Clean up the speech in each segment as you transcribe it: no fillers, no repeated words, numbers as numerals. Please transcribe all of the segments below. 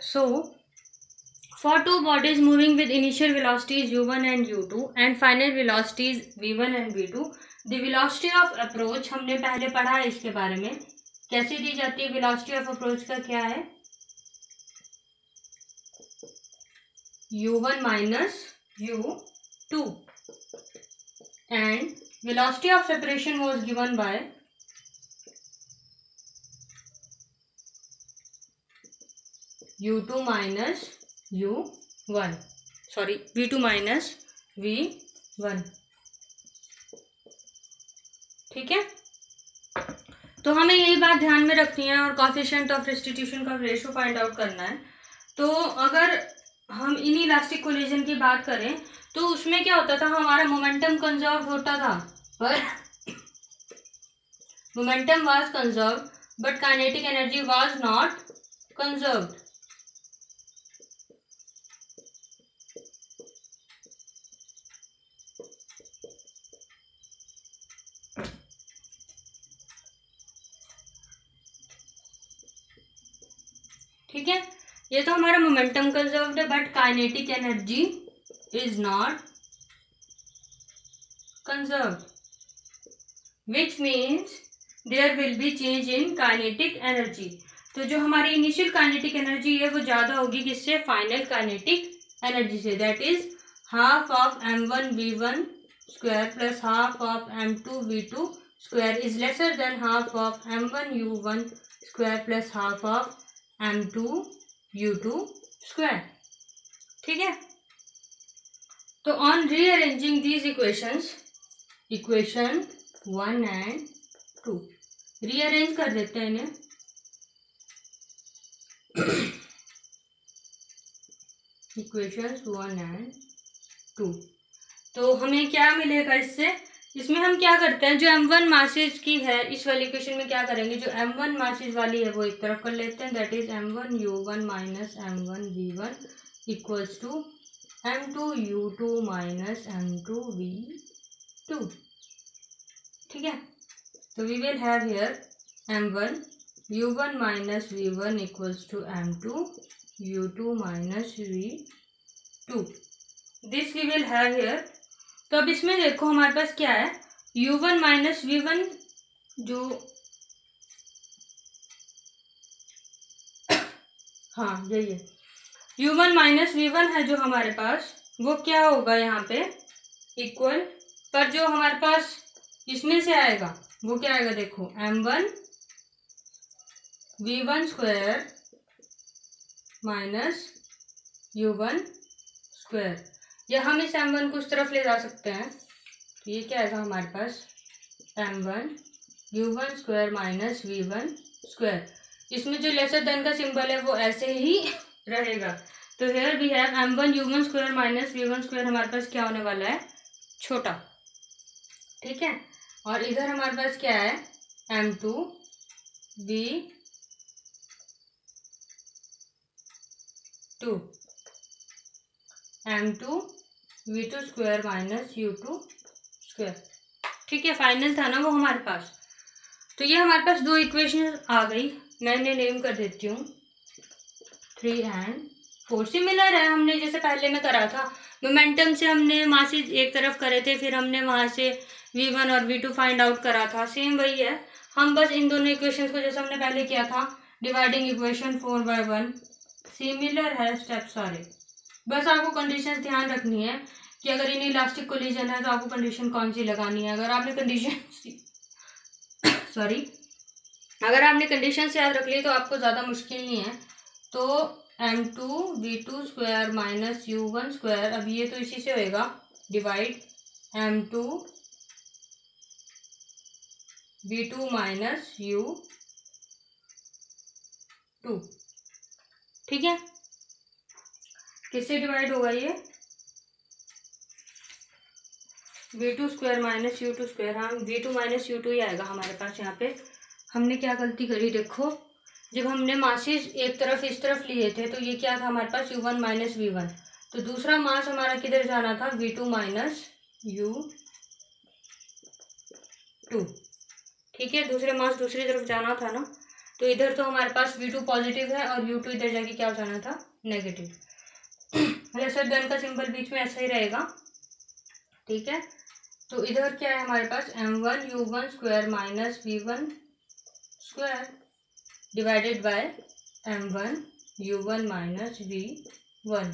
So for two bodies moving with initial velocities u1 and u2 and final velocities v1 and v2, the velocity of approach हमने पहले पढ़ा है इसके बारे में, कैसे दी जाती है velocity of approach का क्या है, u1 minus u2 and velocity of separation was given by u2 minus u1, sorry v2 minus v1। ठीक है, तो हमें यही बात ध्यान में रखनी है और कोएफिशिएंट ऑफ रेस्टिट्यूशन का रेशो फाइंड आउट करना है। तो अगर हम इनइलास्टिक कोलिजन की बात करें तो उसमें क्या होता था, हमारा मोमेंटम कंजर्व होता था, पर momentum was conserve but kinetic energy was not conserved. ठीक है, ये तो हमारा मोमेंटम कंजर्व्ड है but kinetic energy is not conserved, which means there will be change in kinetic energy. तो जो हमारी इनिशियल काइनेटिक एनर्जी है वो ज्यादा होगी किससे, फाइनल काइनेटिक एनर्जी से, that is half of m1 v1 square plus half of m2 v2 square is lesser than half of m1 u1 square plus half of m2 u2 square. ठीक है, तो on rearranging these equations, equation 1 and 2 rearrange कर देते हैं इन्हें। Equations 1 and 2, तो हमें क्या मिलेगा इससे, इसमें हम क्या करते हैं, जो m1 मासेज की है इस वाली इक्वेशन में क्या करेंगे, जो m1 मासेज वाली है वो एक तरफ कर लेते हैं, that is m1 u1 minus m1 v1 equals to m2 u2 minus m2 v2। ठीक है, तो we will have here m1 u1 minus v1 equals to m2 u2 minus v2, this we will have here. तो अब इसमें देखो हमारे पास क्या है, u1 माइनस v1 जो हाँ यही है, u1 माइनस v1 है जो हमारे पास, वो क्या होगा यहाँ पे इक्वल, पर जो हमारे पास इसमें से आएगा वो क्या आएगा, देखो m1 v1 square minus u1 square, या हम इस m1 को उस तरफ ले जा सकते हैं, तो ये क्या आएगा हमारे पास m1 u1 square minus v1 square, इसमें जो लेसर देन का सिंबल है वो ऐसे ही रहेगा। तो here we have m1 u1 square minus v1 square, हमारे पास क्या होने वाला है, छोटा। ठीक है, और इधर हमारे पास क्या है m2 v2 m2 v2 square minus u2 square. ठीक है, फाइनल था ना वो हमारे पास। तो ये हमारे पास दो इक्वेशन आ गई, मैं इन्हें नेम कर देती हूँ 3 and 4। सिमिलर है, हमने जैसे पहले में करा था, मोमेंटम से हमने मासेज एक तरफ करे थे, फिर हमने वहां से v1 और v2 फाइंड आउट करा था, सेम वही है। हम बस इन दोनों इक्वेशंस को जैसे हमने पहले किया था डिवाइडिंग इक्वेशन 4/1, सिमिलर है स्टेप सारे। बस आपको कंडीशन ध्यान रखनी है कि अगर इनइलास्टिक कोलिजन है तो आपको कंडीशन कौन सी लगानी है। अगर आपने कंडीशन अगर आपने कंडीशन से याद रख ली तो आपको ज़्यादा मुश्किल नहीं है। तो m2 v2 square minus u1 square, अब ये तो इसी से होएगा divide m2 v2 minus u2। ठीक है, किससे डिवाइड होगा ये, v2 square minus u2 square, हाँ v2 माइनस u2 ही आएगा हमारे पास। यहाँ पे हमने क्या गलती करी, देखो जब हमने मासेस एक तरफ इस तरफ लिए थे तो ये क्या था हमारे पास u1 माइनस v1, तो दूसरा मास हमारा किधर जाना था v2 माइनस u2। ठीक है, दूसरे मास दूसरी तरफ जाना था ना, तो इधर तो हमारे पास V2 पॉजिटिव है और U2 इधर जाके क्या हो जाना था, नेगेटिव। लेसर देन का सिंबल बीच में ऐसा ही रहेगा, ठीक है। तो इधर क्या है हमारे पास, m1 u1 square minus v1 square divided by m1 u1 minus v1,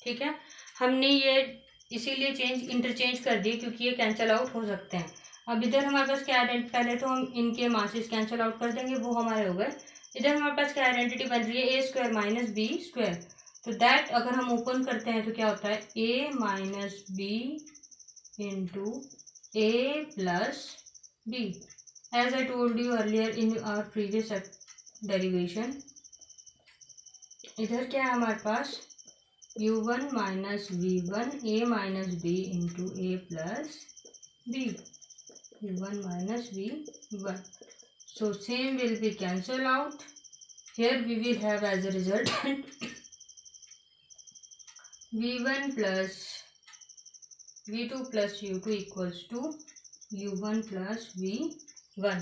ठीक है। हमने ये इसीलिए इंटरचेंज कर दिए क्योंकि ये कैंसिल आउट हो सकते हैं। अब इधर हमारे पास क्या आइडेंटिटी, पहले तो हम इनके मासेस कैंसिल आउट कर देंगे, वो हमारे हो गए। इधर हमारे पास क्या आइडेंटिटी बन रही है, A square minus B square. तो दैट अगर हम ओपन करते हैं तो क्या होता है, A minus B into A plus B, as I told you earlier in our previous derivation. इधर क्या है हमारे पास, u1 minus v1 a minus b into A plus b, u1 minus v1. So same will be cancelled out. Here we will have as a resultant v1 plus v2 plus u2 equals to u1 plus v1.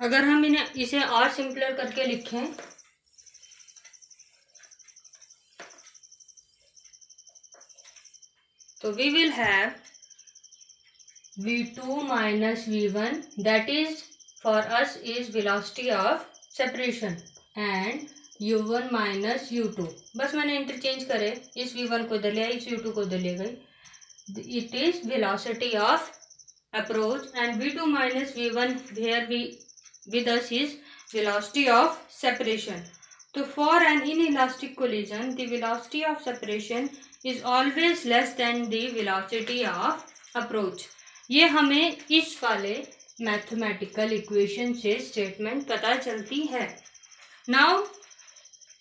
अगर हम इसे और simpler करके लिखें तो we will have v2 minus v1, that is for us is velocity of separation, and u1 minus u2, बस मैंने interchange करे, इस v1 को इधर लिया, इस u2 को इधर ले गई, it is velocity of approach, and v2 minus v1 here with us is velocity of separation. तो for an inelastic collision the velocity of separation is always less than the velocity of approach. ये हमें इस वाले mathematical equation से statement पता चलती है। Now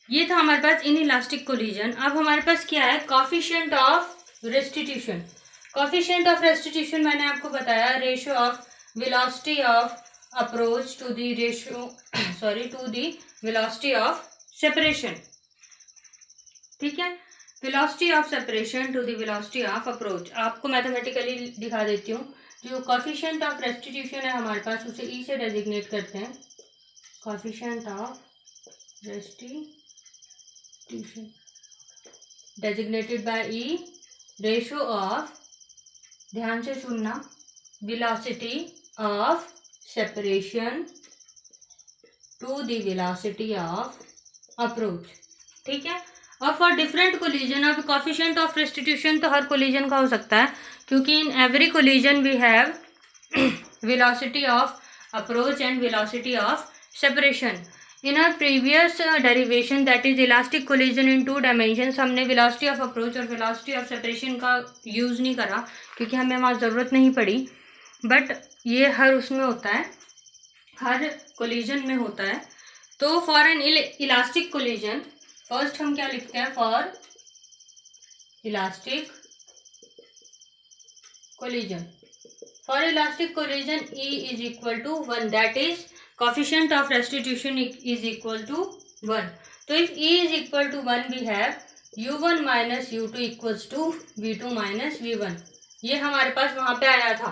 ये था हमारे पास इनइलास्टिक कोलिजन। अब हमारे पास क्या है, coefficient of restitution. Coefficient of restitution मैंने आपको बताया, ratio of velocity of approach to the ratio to the velocity of separation, ठीक है। Velocity of separation to the velocity of approach, आपको मैथमेटिकली दिखा देती हूँ। जो कोफिशिएंट ऑफ रेस्टिट्यूशन है हमारे पास, उसे ई से डेजिग्नेट करते हैं, coefficient of restitution designated by E, ratio of, ध्यान से सुनना, velocity of separation to the velocity of approach, ठीक है। अब फॉर डिफरेंट कोलिजन, अब कोफिशिएंट ऑफ रेस्टिट्यूशन तो हर कोलिजन का हो सकता है, क्योंकि in every collision we have velocity of approach and velocity of separation. In our previous derivation that is elastic collision in 2 dimensions, हमने वेलोसिटी ऑफ अप्रोच और वेलोसिटी ऑफ सेपरेशन का यूज़ नहीं करा क्योंकि हमें वहाँ ज़रूरत नहीं पड़ी, बट ये हर उसमें होता है, हर कोलिजन में होता है। तो for an elastic collision first हम क्या लिखते हैं, for elastic collision, for elastic collision E is equal to 1, that is coefficient of restitution is equal to 1. तो if E is equal to 1 we have u1 minus u2 equals to v2 minus v1. ये हमारे पास वहां पे आया था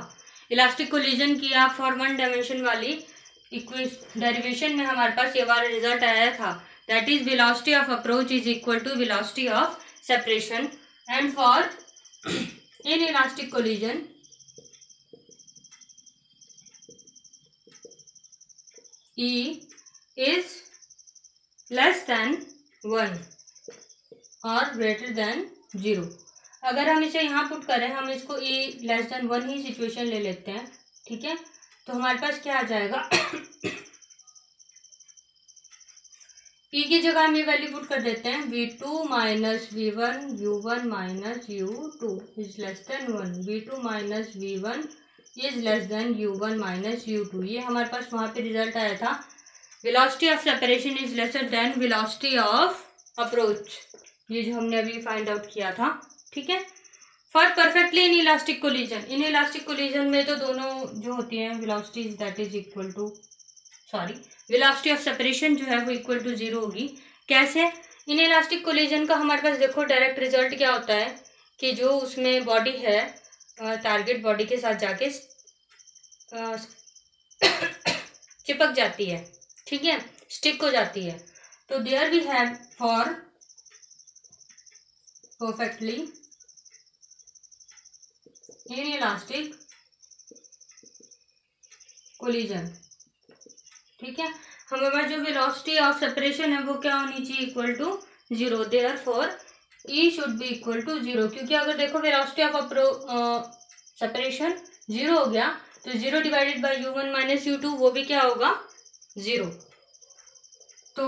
elastic collision की, आप for 1 dimension वाली डेरिवेशन में हमारे पास ये वाला रिजल्ट आया था, that is velocity of approach is equal to velocity of separation, and for inelastic collision E is less than 1 or greater than 0. अगर हम इसे यहाँ पुट करें, हम इसको E लेस देन 1 ही सिचुएशन ले लेते हैं, ठीक है। तो हमारे पास क्या आ जाएगा, E की जगह हम ये वैल्यू पुट कर देते हैं, v2 minus v1 u1 minus u2 is less than 1, v2 minus v1 is less than u1 minus u2। ये हमारे पास वहाँ पे रिजल्ट आया था, velocity of separation is lesser than velocity of approach, ये जो हमने अभी फाइंड आउट किया था, ठीक है। For perfectly inelastic collision, inelastic collision में तो दोनों जो होती हैं velocity that is equal to velocity of separation जो है वो इक्वल टू 0 होगी। कैसे, इन इलास्टिक कोलिजन का हमारे पास देखो डायरेक्ट रिजल्ट क्या होता है कि जो उसमें बॉडी है टारगेट बॉडी के साथ जाके चिपक जाती है, ठीक है। स्टिक हो जाती है। तो there we have for perfectly inelastic collision, ठीक है। हमारा जो वेलोसिटी ऑफ सेपरेशन है वो क्या होनी चाहिए, equal to 0। Therefore E should be equal to 0, क्योंकि अगर देखो वेलोसिटी ऑफ सेपरेशन 0 हो गया तो 0 divided by u1 minus u2 वो भी क्या होगा, 0। तो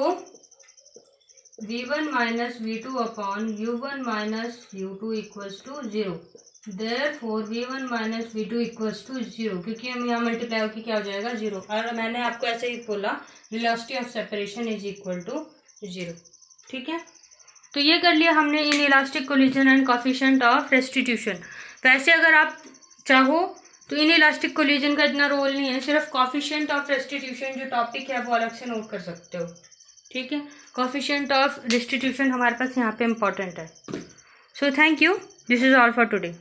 v1 minus v2 upon u1 minus u2 equals to 0। Therefore v1 minus v2 equals to 0, क्योंकि हम यहाँ मल्टीप्लाई होकर क्या हो जाएगा, 0। और मैंने आपको ऐसे ही बोला velocity of separation is equal to 0, ठीक है। तो ये कर लिया हमने inelastic collision and coefficient of restitution. वैसे अगर आप चाहो तो इन इलास्टिक कोलिजन का इतना रोल नहीं है, सिर्फ कोफिशिएंट ऑफ रेस्टिट्यूशन जो टॉपिक है वो अलग से नोट कर सकते हो, ठीक है। कोफिशिएंट ऑफ रेस्टिट्यूशन हमारे पास यहाँ पे इम्पोर्टेंट है। So thank you, this is all for today.